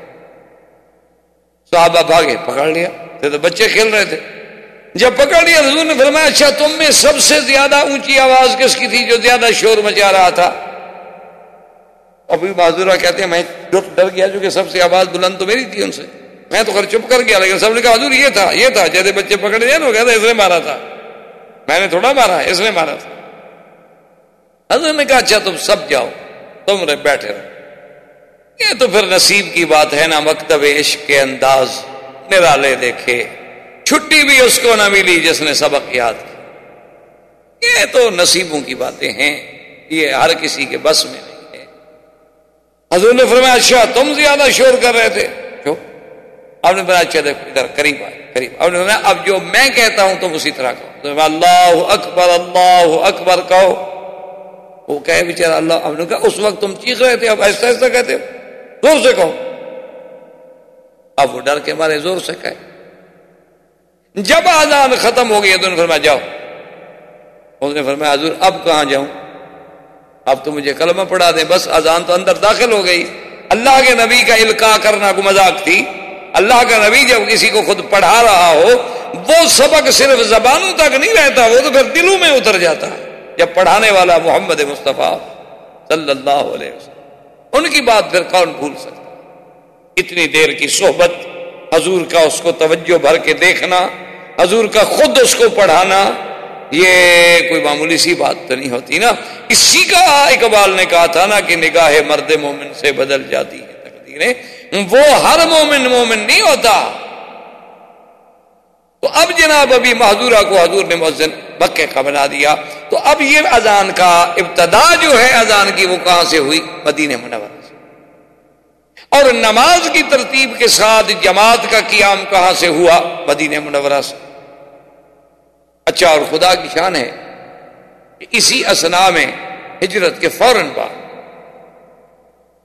صحابہ بھاگے، پکڑ لیا، تو بچے کھیل رہے تھے، جب پکڑ لیا حضور نے فرمایا اچھا تم میں سب سے زیادہ اونچی آواز کس کی تھی جو زیادہ شور مچا رہا تھا؟ ابھی معذورہ کہتے ہیں میں ڈر گیا جو کہ سب سے آواز بلند تو میری تھی ان سے، میں تو خیر چپ کر گیا، لیکن سب نے کہا حضور یہ تھا جیسے بچے پکڑ لیا نا، وہ کہتا اس نے مارا تھا، میں نے تھوڑا مارا، اس نے مارا تھا۔ حضور نے کہا اچھا تم سب جاؤ، تم بیٹھے رہو۔ یہ تو پھر نصیب کی بات ہے نا، مکتب عشق کے انداز نرالے دیکھے، چھٹی بھی اس کو نہ ملی جس نے سبق یاد کیا۔ یہ تو نصیبوں کی باتیں ہیں، یہ ہر کسی کے بس میں نہیں ہے۔ حضور نے فرمایا اچھا تم زیادہ شور کر رہے تھے، کیوں؟ آپ نے فرمایا اچھا دیکھو ادھر قریب آئے، قریب۔ آپ نے فرمایا اب جو میں کہتا ہوں تم اسی طرح کہو، اللہ اکبر کہو۔ وہ کہے بیچارہ اللہ، ہم نے کہا اس وقت تم چیخ رہے تھے، اب ایسا ایسا کہتے ہو، زور سے کہو۔ اب وہ ڈر کے مارے زور سے کہے۔ جب اذان ختم ہو گئی تو انہوں نے فرمایا جاؤ۔ اس نے فرمایا حضور اب کہاں جاؤں، اب تو مجھے کلمہ پڑھا دیں، بس اذان تو اندر داخل ہو گئی۔ اللہ کے نبی کا القاء کرنا کو مذاق تھی؟ اللہ کا نبی جب کسی کو خود پڑھا رہا ہو، وہ سبق صرف زبانوں تک نہیں رہتا، وہ تو پھر دلوں میں اتر جاتا ہے۔ جب پڑھانے والا محمد مصطفیٰ صلی اللہ علیہ وسلم، ان کی بات پھر کون بھول سکتا؟ اتنی دیر کی صحبت، حضور کا اس کو توجہ بھر کے دیکھنا، حضور کا خود اس کو پڑھانا، یہ کوئی معمولی سی بات تو نہیں ہوتی نا۔ اسی کا اقبال نے کہا تھا نا کہ نگاہ مرد مومن سے بدل جاتی ہے تقدیریں، وہ ہر مومن مومن نہیں ہوتا۔ تو اب جناب ابھی محظورہ کو حضور نے مؤذن مکے کا بنا دیا، تو اب یہ اذان کا ابتدا جو ہے اذان کی وہ کہاں سے ہوئی؟ مدینہ منورہ سے۔ اور نماز کی ترتیب کے ساتھ جماعت کا قیام کہاں سے ہوا؟ مدینہ منورہ سے۔ اچھا، اور خدا کی شان ہے کہ اسی اثنا میں ہجرت کے فوراً بعد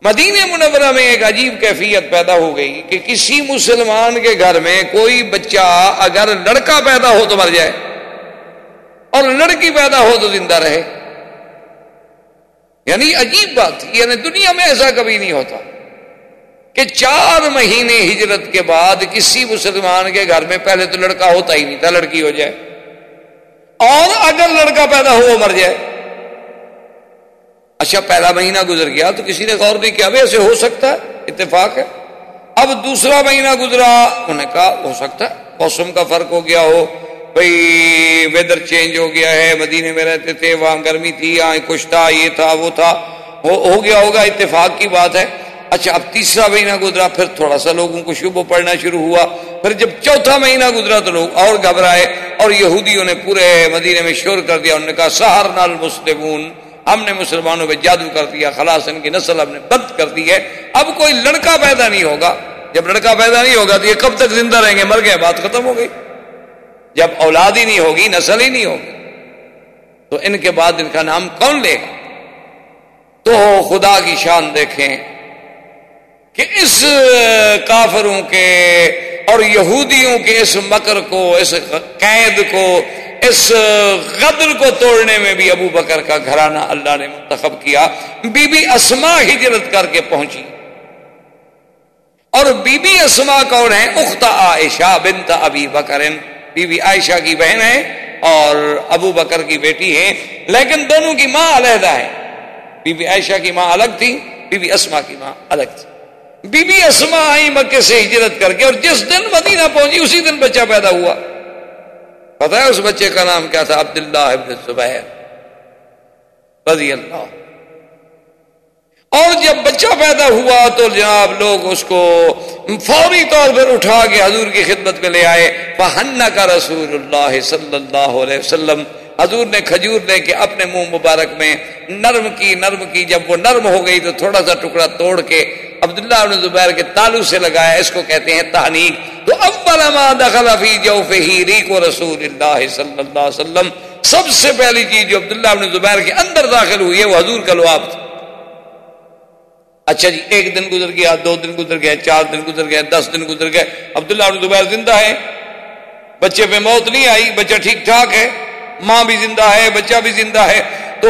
مدینہ منورہ میں ایک عجیب کیفیت پیدا ہو گئی کہ کسی مسلمان کے گھر میں کوئی بچہ اگر لڑکا پیدا ہو تو مر جائے اور لڑکی پیدا ہو تو زندہ رہے۔ یعنی عجیب بات تھی، یعنی دنیا میں ایسا کبھی نہیں ہوتا کہ 4 مہینے ہجرت کے بعد کسی مسلمان کے گھر میں پہلے تو لڑکا ہوتا ہی نہیں تھا، لڑکی ہو جائے، اور اگر لڑکا پیدا ہو وہ مر جائے۔ اچھا، پہلا مہینہ گزر گیا تو کسی نے غور نہیں کیا بھائی ایسے ہو سکتا ہے، اتفاق ہے۔ اب دوسرا مہینہ گزرا، انہوں نے کہا ہو سکتا ہے موسم کا فرق ہو گیا ہو، بھئی ویدر چینج ہو گیا ہے، مدینے میں رہتے تھے وہاں گرمی تھی، یہاں کچھ تھا، یہ تھا وہ تھا، ہو گیا ہوگا، اتفاق کی بات ہے۔ اچھا، اب تیسرا مہینہ گزرا، پھر تھوڑا سا لوگوں کو شبہ پڑنا شروع ہوا، پھر جب چوتھا مہینہ گزرا تو لوگ اور گھبرائے، اور یہودیوں نے پورے مدینے میں شور کر دیا، انہوں نے کہا سحرنا المسلمون، ہم نے مسلمانوں پہ جادو کر دیا، خلاص ان کی نسل ہم نے بند کر دی ہے، اب کوئی لڑکا پیدا نہیں ہوگا۔ جب لڑکا پیدا نہیں ہوگا تو یہ کب تک زندہ رہیں گے؟ مر گئے، بات ختم ہو گئی۔ جب اولاد ہی نہیں ہوگی، نسل ہی نہیں ہوگی، تو ان کے بعد ان کا نام کون لے گا؟ تو خدا کی شان دیکھیں کہ اس کافروں کے اور یہودیوں کے اس مکر کو، اس قید کو، اس غدر کو توڑنے میں بھی ابو بکر کا گھرانہ اللہ نے منتخب کیا۔ بی بی اسماء ہجرت کر کے پہنچی، اور بی بی اسماء کون ہے؟ اخت عائشہ بنت ابی بکر، بی بی عائشہ کی بہن ہے اور ابو بکر کی بیٹی ہے، لیکن دونوں کی ماں علیحدہ ہے۔ بی بی عائشہ کی ماں الگ تھی، بی بی اسماء کی ماں الگ تھی۔ بی بی اسماء آئی مکے سے ہجرت کر کے، اور جس دن مدینہ پہنچی اسی دن بچہ پیدا ہوا۔ پتہ ہے اس بچے کا نام کیا تھا؟ عبداللہ ابن زبیر رضی اللہ۔ اور جب بچہ پیدا ہوا تو جناب لوگ اس کو فوری طور پر اٹھا کے حضور کی خدمت میں لے آئے۔ فحنک رسول اللہ صلی اللہ علیہ وسلم، حضور نے کھجور لے کے اپنے منہ مبارک میں نرم کی، جب وہ نرم ہو گئی تو تھوڑا سا ٹکڑا توڑ کے عبداللہ بن زبیر کے تالو سے لگایا، اس کو کہتے ہیں تحنیک۔ تو اول ما دخل فی جوفہ ریق رسول اللہ صلی اللہ علیہ وسلم، سب سے پہلی چیز جو عبداللہ بن زبیر کے اندر داخل ہوئی ہے وہ حضور کا لعاب تھا۔ اچھا جی، 1 دن گزر گیا، 2 دن گزر گئے، 4 دن گزر گئے، 10 دن گزر گئے، عبداللہ بن زبیر زندہ ہے، بچے پہ موت نہیں آئی، بچہ ٹھیک ٹھاک ہے، ماں بھی زندہ ہے، بچہ بھی زندہ ہے۔ تو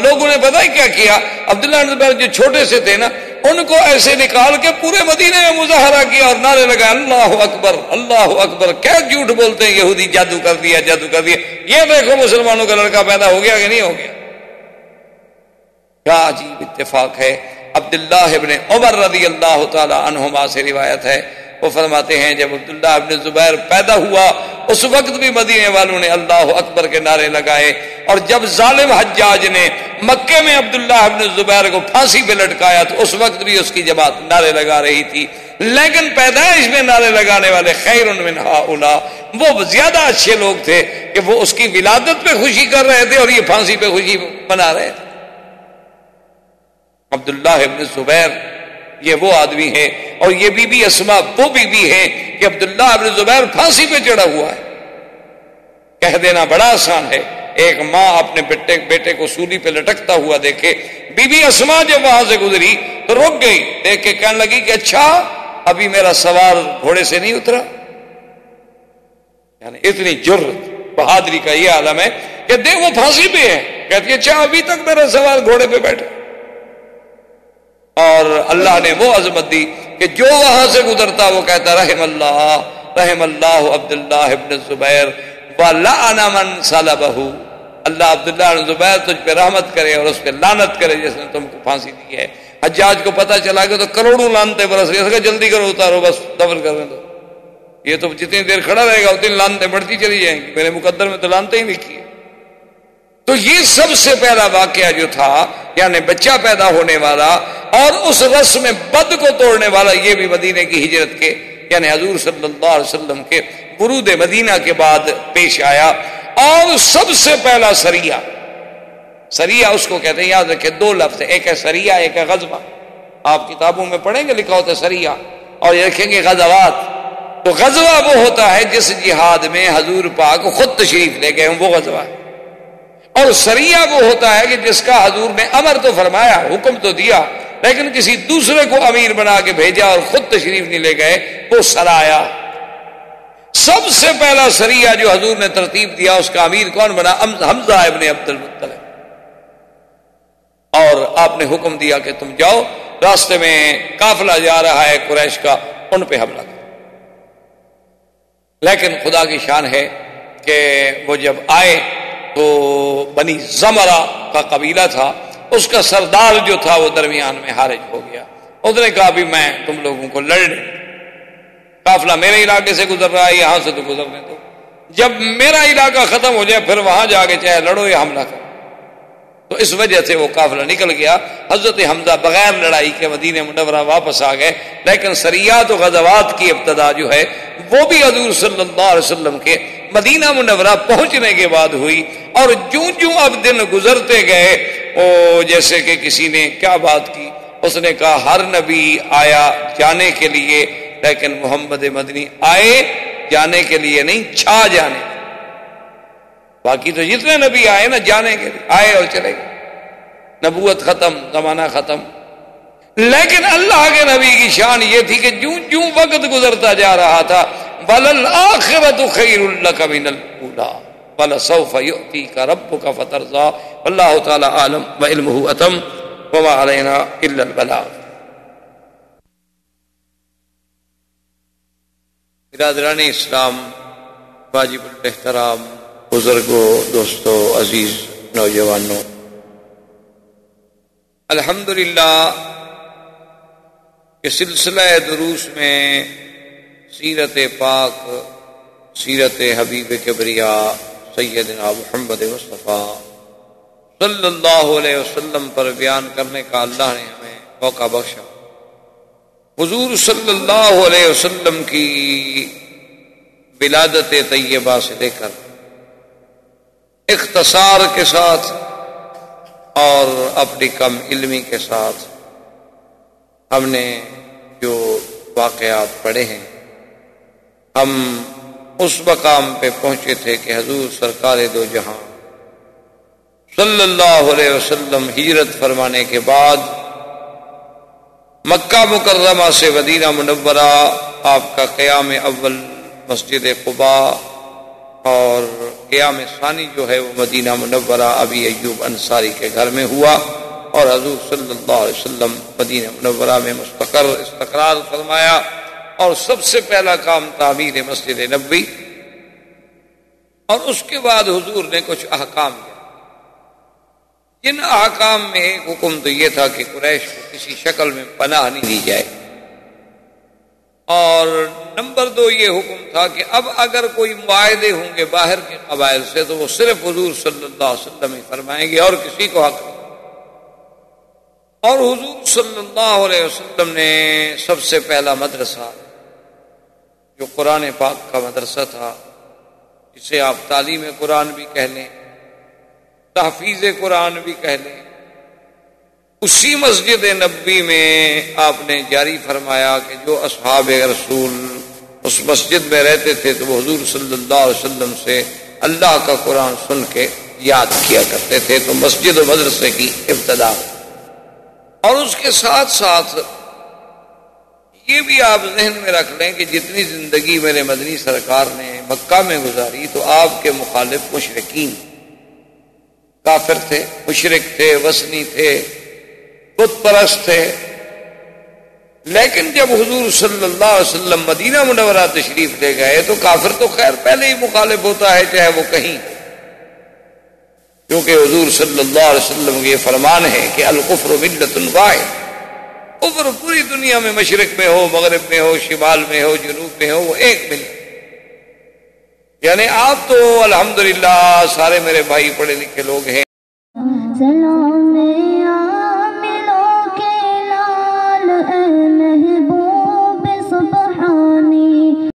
لوگوں نے پتہ ہی کیا کیا؟ عبداللہ بن زبیر جو چھوٹے سے تھے نا، ان کو ایسے نکال کے پورے مدینے میں مظاہرہ کیا اور نعرے لگائے اللہ اکبر اللہ اکبر، کیا جھوٹ بولتے ہیں یہودی، جادو کر دیا، جادو کر دیا، یہ دیکھو مسلمانوں کا لڑکا پیدا ہو گیا کہ نہیں ہو گیا۔ کیا عجیب اتفاق ہے۔ عبداللہ ابن عمر رضی اللہ تعالی عنہما سے روایت ہے، وہ فرماتے ہیں جب عبداللہ ابن زبیر پیدا ہوا اس وقت بھی مدینے والوں نے اللہ اکبر کے نعرے لگائے، اور جب ظالم حجاج نے مکے میں عبداللہ ابن زبیر کو پھانسی پہ لٹکایا تو اس وقت بھی اس کی جماعت نعرے لگا رہی تھی۔ لیکن پیدائش میں نعرے لگانے والے خیر من ہؤلاء، وہ زیادہ اچھے لوگ تھے کہ وہ اس کی ولادت پہ خوشی کر رہے تھے اور یہ پھانسی پہ خوشی منا رہے تھے۔ عبداللہ ابن زبیر یہ وہ آدمی ہے، اور یہ بی بی اسماء وہ بی بی ہے کہ عبداللہ ابن زبیر پھانسی پہ چڑھا ہوا ہے۔ کہہ دینا بڑا آسان ہے، ایک ماں اپنے بیٹے کو سولی پہ لٹکتا ہوا دیکھے. بی بی اسما جب وہاں سے گزری تو رک گئی, دیکھ کے کہنے لگی کہ اچھا ابھی میرا سوار گھوڑے سے نہیں اترا. یعنی اتنی جرت بہادری کا یہ عالم ہے کہ دیکھ وہ پھانسی پہ ہے, کہتی ہے اچھا ابھی تک میرا سوار گھوڑے پہ بیٹھا. اور اللہ نے وہ عظمت دی کہ جو وہاں سے گزرتا وہ کہتا رحم اللہ عبداللہ ابن الزبیر وَلَعَنَ مَنْ صَلَبَهُ, اللہ عبداللہ ابن زبیر تجھ پہ رحمت کرے اور اس پہ لعنت کرے جس نے تم کو پھانسی دی ہے. حجاج کو پتہ چلا کہ تو کروڑوں لعنتیں برس رہی ہے, جلدی کرو اتارو بس دفن کرنے دو, یہ تو جتنی دیر کھڑا رہے گا اتنی لعنتیں بڑھتی چلی جائیں گی, میرے مقدر میں تو لعنتیں ہی لکھی ہے. تو یہ سب سے پہلا واقعہ جو تھا یعنی بچہ پیدا ہونے والا اور اس رسم بد کو توڑنے والا, یہ بھی مدینے کی ہجرت کے یعنی حضور صلی اللہ علیہ وسلم کے ورود مدینہ کے بعد پیش آیا. اور سب سے پہلا سریہ, سریہ اس کو کہتے ہیں, یاد رکھیں دو لفظ, ایک ہے سریہ ایک ہے غزوہ. آپ کتابوں میں پڑھیں گے لکھا ہوتا ہے سریہ, اور یہ لکھیں گے غزوات. تو غزوہ وہ ہوتا ہے جس جہاد میں حضور پاک خود تشریف لے گئے, وہ غزوہ ہے. اور سریہ وہ ہوتا ہے کہ جس کا حضور نے امر تو فرمایا, حکم تو دیا, لیکن کسی دوسرے کو امیر بنا کے بھیجا اور خود تشریف نہیں لے گئے, وہ سرایا. سب سے پہلا سریہ جو حضور نے ترتیب دیا اس کا امیر کون بنا؟ حمزہ ابن عبد المطلب. اور آپ نے حکم دیا کہ تم جاؤ, راستے میں قافلہ جا رہا ہے قریش کا, ان پہ حملہ کرو. لیکن خدا کی شان ہے کہ وہ جب آئے تو بنی زمرہ کا قبیلہ تھا, اس کا سردار جو تھا وہ درمیان میں حارج ہو گیا. اس نے کہا بھی میں تم لوگوں کو لڑنے, قافلہ میرے علاقے سے گزر رہا ہے, یہاں سے تو گزرنے دو, جب میرا علاقہ ختم ہو جائے پھر وہاں جا کے چاہے لڑو یا حملہ کرو. تو اس وجہ سے وہ قافلہ نکل گیا. حضرت حمزہ بغیر لڑائی کے مدینہ منورہ واپس آ گئے. لیکن سریات و غزوات کی ابتدا جو ہے وہ بھی حضور صلی اللہ علیہ وسلم کے مدینہ منورہ پہنچنے کے بعد ہوئی. اور جوں جوں اب دن گزرتے گئے, جیسے کہ کسی نے کیا بات کی, اس نے کہا ہر نبی آیا جانے کے لیے, لیکن محمد مدنی آئے جانے کے لیے نہیں, چھا جانے. باقی تو جتنے نبی آئے نا جانے کے لیے آئے اور چلے گئے, نبوت ختم, زمانہ ختم. لیکن اللہ کے نبی کی شان یہ تھی کہ جوں جوں وقت گزرتا جا رہا تھا, وَلَلْآخِرَةُ خَيْرٌ لَكَ مِنَ الْأُولَىٰ وَلَسَوْفَ يُؤْتِيكَ رَبُّكَ فَتَرْضَىٰ وَاللَّهُ تَعَالَىٰ أَعْلَمُ وَعِلْمُهُ أَتَمُّ وَمَا عَلَيْنَا إِلَّا الْبَلَاغُ. برادران اسلام, واجب الاحترام بزرگوں, دوستوں, عزیز نوجوانوں, الحمدللہ کہ سلسلہ دروس میں سیرت پاک, سیرت حبیب کبریاء سیدنا محمد مصطفیٰ صلی اللہ علیہ وسلم پر بیان کرنے کا اللہ نے ہمیں موقع بخشا. حضور صلی اللہ علیہ وسلم کی ولادت طیبہ سے لے کر اختصار کے ساتھ اور اپنی کم علمی کے ساتھ ہم نے جو واقعات پڑھے ہیں, ہم اس مقام پہ پہنچے تھے کہ حضور سرکار دو جہاں صلی اللہ علیہ وسلم ہجرت فرمانے کے بعد مکہ مکرمہ سے مدینہ منورہ آپ کا قیام اول مسجد قباء اور قیام ثانی جو ہے وہ مدینہ منورہ ابی ایوب انصاری کے گھر میں ہوا, اور حضور صلی اللہ علیہ وسلم مدینہ منورہ میں استقرار فرمایا. اور سب سے پہلا کام تعمیر مسجد نبوی, اور اس کے بعد حضور نے کچھ احکام دیا. جن احکام میں ایک حکم تو یہ تھا کہ قریش کو کسی شکل میں پناہ نہیں دی جائے, اور نمبر 2 یہ حکم تھا کہ اب اگر کوئی معاہدے ہوں گے باہر کے قبائل سے تو وہ صرف حضور صلی اللہ علیہ وسلم ہی فرمائیں گے اور کسی کو حق نہیں. اور حضور صلی اللہ علیہ وسلم نے سب سے پہلا مدرسہ جو قرآن پاک کا مدرسہ تھا, جسے آپ تعلیم قرآن بھی کہہ لیں, تحفیظ قرآن بھی کہہ لیں, اسی مسجد نبوی میں آپ نے جاری فرمایا کہ جو اصحاب رسول اس مسجد میں رہتے تھے تو وہ حضور صلی اللہ علیہ وسلم سے اللہ کا قرآن سن کے یاد کیا کرتے تھے۔ تو مسجد و مدرسے کی ابتدا، اور اس کے ساتھ ساتھ یہ بھی آپ ذہن میں رکھ لیں کہ جتنی زندگی میرے مدنی سرکار نے مکہ میں گزاری تو آپ کے مخالف مشرکین، کافر تھے، مشرک تھے، وثنی تھے، بت پرست تھے، لیکن جب حضور صلی اللہ علیہ وسلم مدینہ منورہ تشریف لے گئے تو کافر تو خیر پہلے ہی مخالف ہوتا ہے چاہے وہ کہیں، کیونکہ حضور صلی اللہ علیہ وسلم کے یہ فرمان ہے کہ الکفر ملت واحد، کفر پوری دنیا میں مشرق میں ہو، مغرب میں ہو، شمال میں ہو، جنوب میں ہو، وہ ایک ملت۔ یعنی آپ تو الحمدللہ سارے میرے بھائی پڑھے لکھے لوگ ہیں،